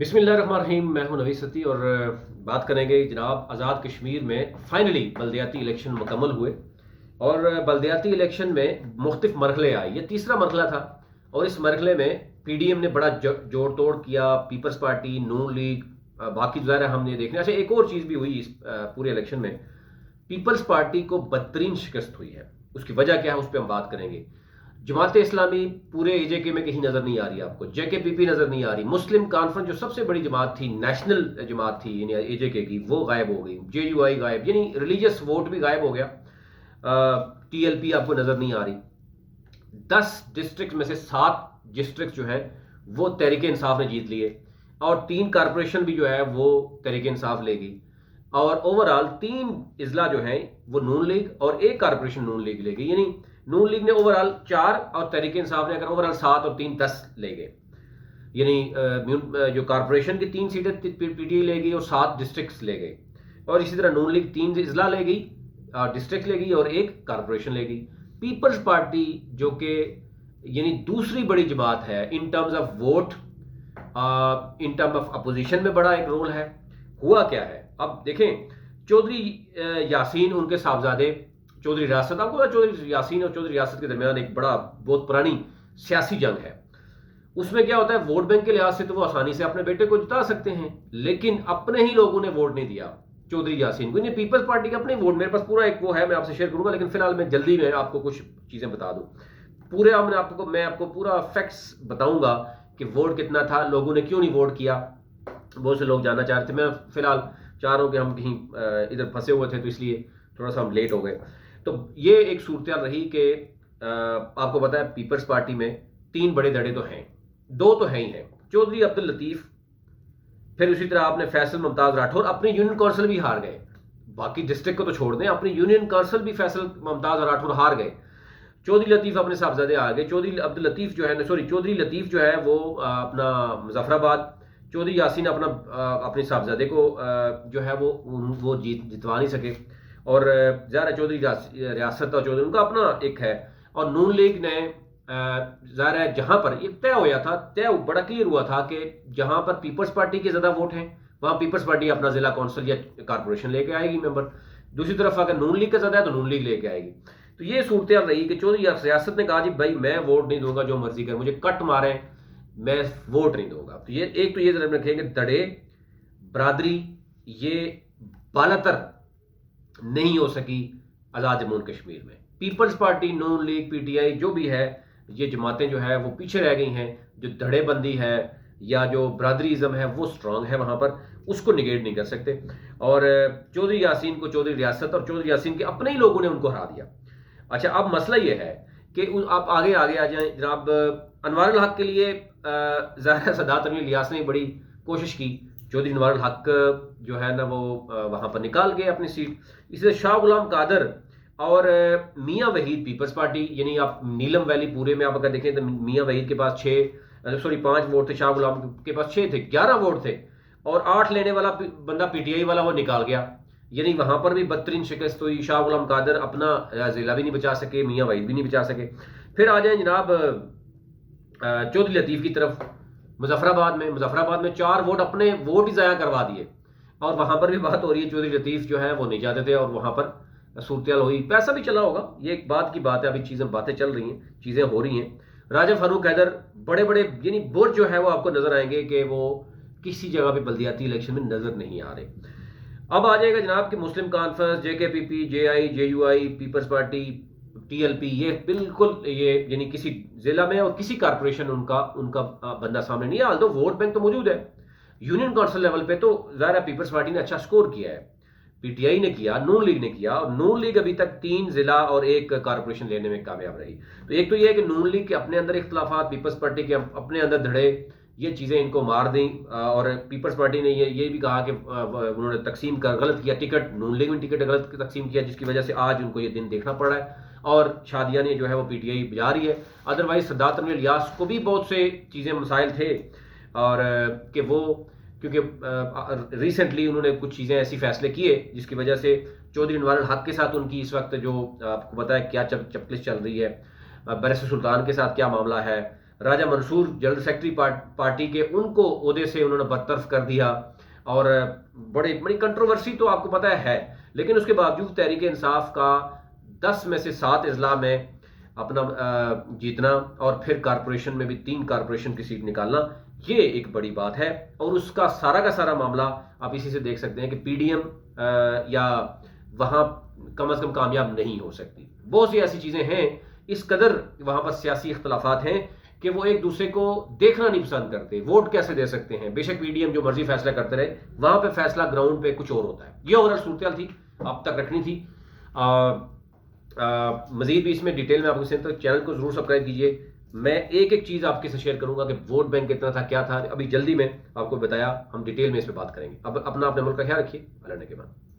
بسم اللہ الرحمن الرحیم، میں ہوں نوید ستی اور بات کریں گے جناب آزاد کشمیر میں فائنلی بلدیاتی الیکشن مکمل ہوئے اور بلدیاتی الیکشن میں مختلف مرحلے آئے. یہ تیسرا مرحلہ تھا اور اس مرحلے میں پی ڈی ایم نے بڑا جوڑ توڑ کیا. پیپلز پارٹی، نون لیگ، باقی ظاہر ہم نے دیکھنا. اچھا، ایک اور چیز بھی ہوئی اس پورے الیکشن میں. پیپلز پارٹی کو بدترین شکست ہوئی ہے. اس کی وجہ کیا ہے اس پہ ہم بات کریں گے. جماعت اسلامی پورے اے جے کے میں کہیں نظر نہیں آ رہی آپ کو. جے کے پی پی نظر نہیں آ رہی. مسلم کانفرنس جو سب سے بڑی جماعت تھی، نیشنل جماعت تھی یعنی اے جے کے کی، وہ غائب ہو گئی. جے یو آئی غائب، یعنی ریلیجس ووٹ بھی غائب ہو گیا. ٹی ایل پی آپ کو نظر نہیں آ رہی. 10 ڈسٹرکٹ میں سے 7 ڈسٹرکٹ جو ہے وہ تحریک انصاف نے جیت لیے اور 3 کارپوریشن بھی جو ہے وہ تحریک انصاف لے گئی. اور اوور آل 3 اضلاع جو ہیں وہ نون لیگ اور 1 کارپوریشن نون لیگ لے گئی. یعنی نون لیگ نے اوور آل 4 اور تحریک انصاف نے اگر اوور آل 7 اور 3 10 لے گئے. یعنی جو کارپوریشن کی 3 سیٹیں پی ٹی آئی لے گئی اور 7 ڈسٹرکٹس لے گئے. اور اسی طرح نون لیگ 3 اضلاع لے گئی، ڈسٹرکٹ لے گئی اور 1 کارپوریشن لے گئی. پیپلز پارٹی جو کہ یعنی دوسری بڑی جماعت ہے in terms of vote, in term of opposition میں بڑا ایک رول ہے. ہوا کیا ہے اب دیکھیں. چودھری یاسین ان کے صاحبزادے چودھری ریاست، آپ کو چودھری یاسین اور چودھری ریاست کے درمیان ایک بہت پرانی سیاسی جنگ ہے. اس میں کیا ہوتا ہے، ووٹ بینک کے لحاظ سے تو وہ آسانی سے اپنے بیٹے کو جتا سکتے ہیں، لیکن اپنے ہی لوگوں نے ووٹ نہیں دیا چودھری یاسین کو. یعنی پیپلز پارٹی کا اپنے ووٹ، میرے پاس پورا ایک وہ ہے، میں آپ سے شیئر کروں گا، لیکن فی الحال میں جلدی میں آپ کو کچھ چیزیں بتا دوں. پورے میں آپ کو پورا فیکٹس بتاؤں گا کہ ووٹ کتنا تھا، لوگوں نے کیوں نہیں ووٹ کیا. بہت سے لوگ جاننا چاہ رہے تھے. میں فی الحال چاہ رہا ہوں کہ ہم کہیں ادھر پھنسے ہوئے تھے تو اس لیے تھوڑا سا ہم لیٹ ہو گئے. تو یہ ایک صورتحال رہی کہ آپ کو پتا ہے پیپلز پارٹی میں 3 بڑے دھڑے تو ہیں، 2 تو ہیں ہی ہیں. چودھری عبداللطیف، پھر اسی طرح آپ نے فیصل ممتاز راٹھور اپنی یونین کونسل بھی ہار گئے. باقی ڈسٹرکٹ کو تو چھوڑ دیں، اپنی یونین کونسل بھی فیصل ممتاز راٹھور ہار گئے. چودھری لطیف اپنے صاحبزادے آ گئے. چودھری عبداللطیف جو ہے چودھری لطیف جو ہے وہ اپنا مظفر آباد، چودھری یاسین اپنے صاحبزادے کو جو ہے وہ جتوا نہیں سکے. اور ظاہر چودھری ریاست اور چودھری ان کا اپنا ایک ہے. اور نون لیگ نے ظاہر ہے جہاں پر یہ طے ہوا تھا، بڑا کلیئر ہوا تھا کہ جہاں پر پیپلز پارٹی کے زیادہ ووٹ ہیں وہاں پیپلز پارٹی اپنا ضلع کونسل یا کارپوریشن لے کے آئے گی ممبر. دوسری طرف اگر نون لیگ کا زیادہ ہے تو نون لیگ لے کے آئے گی. تو یہ صورتحال رہی کہ چودھری ریاست نے کہا جی بھائی میں ووٹ نہیں دوں گا، جو مرضی کریں، مجھے کٹ ماریں، میں ووٹ نہیں دوں گا. تو یہ ایک تو یہ ذہن میں رکھیں کہ دڑے برادری یہ بالاتر نہیں ہو سکی آزاد جموں کشمیر میں. Peoples Party, Noon League, P T I جو بھی ہے، یہ جماعتیں جو ہے وہ پیچھے رہ گئی ہیں. جو دھڑے بندی ہے یا جو برادریزم ہے وہ سٹرونگ ہے وہاں پر، اس کو نگیٹ نہیں کر سکتے. اور چودھری یاسین کو چودھری ریاست اور چودھری یاسین کے اپنے ہی لوگوں نے ان کو ہرا دیا. اچھا، اب مسئلہ یہ ہے کہ آپ آگے آ جائیں. جناب انوار الحق کے لیے ظاہر سادات علی الیاس نے بڑی کوشش کی. چودھری انوار الحق جو ہے نا وہ وہاں پر نکال گئے اپنی سیٹ. اسی طرح شاہ غلام قادر اور میاں وحید پیپلز پارٹی، یعنی آپ نیلم ویلی پورے میں آپ اگر دیکھیں تو میاں وحید کے پاس 5 ووٹ تھے، شاہ غلام کے پاس 6 تھے، 11 ووٹ تھے. اور 8 لینے والا بندہ پی ٹی آئی والا وہ نکال گیا. یعنی وہاں پر بھی بدترین شکست ہوئی. شاہ غلام قادر اپنا ضلع بھی نہیں بچا سکے، میاں وحید بھی نہیں بچا سکے. پھر آ جائیں جناب چودھری لطیف کی طرف. مظفر آباد میں 4 ووٹ اپنے ووٹ ہی ضائع کروا دیے. اور وہاں پر بھی بات ہو رہی ہے چودھری لطیف جو ہے وہ نہیں جاتے تھے اور وہاں پر صورتحال ہوئی. پیسہ بھی چلا ہوگا، یہ ایک بات کی بات ہے. ابھی باتیں چل رہی ہیں، چیزیں ہو رہی ہیں. راجہ فاروق حیدر بڑے یعنی برج جو ہے وہ آپ کو نظر آئیں گے کہ وہ کسی جگہ پہ بلدیاتی الیکشن میں نظر نہیں آ رہے. اب آ جائے گا جناب کہ مسلم Conference, J K P P, J I, J U I, People's Party, T L P, یہ بالکل یہ یعنی کسی ضلع میں اور کسی کارپوریشن ان کا بندہ سامنے نہیں ہے. آلدو ووٹ بینک تو موجود ہے یونین کونسل لیول پہ، تو ظاہر ہے پیپلز پارٹی نے اچھا سکور کیا ہے، پی ٹی آئی نے کیا، نون لیگ نے کیا. اور نون لیگ ابھی تک 3 ضلع اور 1 کارپوریشن لینے میں کامیاب رہی. تو ایک تو یہ ہے کہ نون لیگ کے اپنے اندر اختلافات، پیپلز پارٹی کے اپنے اندر دھڑے، یہ چیزیں ان کو مار دیں. اور پیپلز پارٹی نے یہ بھی کہا کہ انہوں نے تقسیم کا غلط کیا ٹکٹ، نون لیگ نے ٹکٹ غلط تقسیم کیا، جس کی وجہ سے آج ان کو یہ دن دیکھنا پڑ رہا ہے. اور شادیہ نے جو ہے وہ پی ٹی آئی بجا رہی ہے. ادروائز سادات علی الیاس کو بھی بہت سے چیزیں مسائل تھے، اور کہ وہ کیونکہ ریسنٹلی انہوں نے کچھ چیزیں ایسی فیصلے کیے جس کی وجہ سے چودھری انوار الحق کے ساتھ ان کی اس وقت جو آپ کو پتا ہے کیا چپلس چل رہی ہے، بیرسٹر سلطان کے ساتھ کیا معاملہ ہے، راجہ منصور جنرل سیکرٹری پارٹی کے، ان کو عہدے سے انہوں نے برطرف کر دیا، اور بڑی کنٹروورسی تو آپ کو پتہ ہے، لیکن اس کے باوجود تحریک انصاف کا 10 میں سے 7 اضلاع میں اپنا جیتنا، اور پھر کارپوریشن میں بھی 3 کارپوریشن کی سیٹ نکالنا، یہ ایک بڑی بات ہے۔ اور اس کا سارا معاملہ آپ اسی سے دیکھ سکتے ہیں کہ پی ڈی ایم یا وہاں کم از کم کامیاب نہیں ہو سکتی۔ بہت سی ایسی چیزیں ہیں، اس قدر وہاں پر سیاسی اختلافات ہیں کہ وہ ایک دوسرے کو دیکھنا نہیں پسند کرتے، ووٹ کیسے دے سکتے ہیں۔ بے شک پی ڈی ایم جو مرضی فیصلہ کرتے رہے، وہاں پہ فیصلہ گراؤنڈ پہ کچھ اور ہوتا ہے۔ یہ اوورال صورتحال تھی، اب تک رکھنی تھی۔ مزید بھی اس میں ڈیٹیل میں آپ کو چینل کو ضرور سبسکرائب کیجیے۔ میں ایک چیز آپ کے سے شیئر کروں گا کہ ووٹ بینک کتنا تھا، کیا تھا، ابھی جلدی میں آپ کو بتایا، ہم ڈیٹیل میں اس پہ بات کریں گے۔ اب اپنا اپنے ملک کا خیال رکھیے، اللہ نے کے بعد۔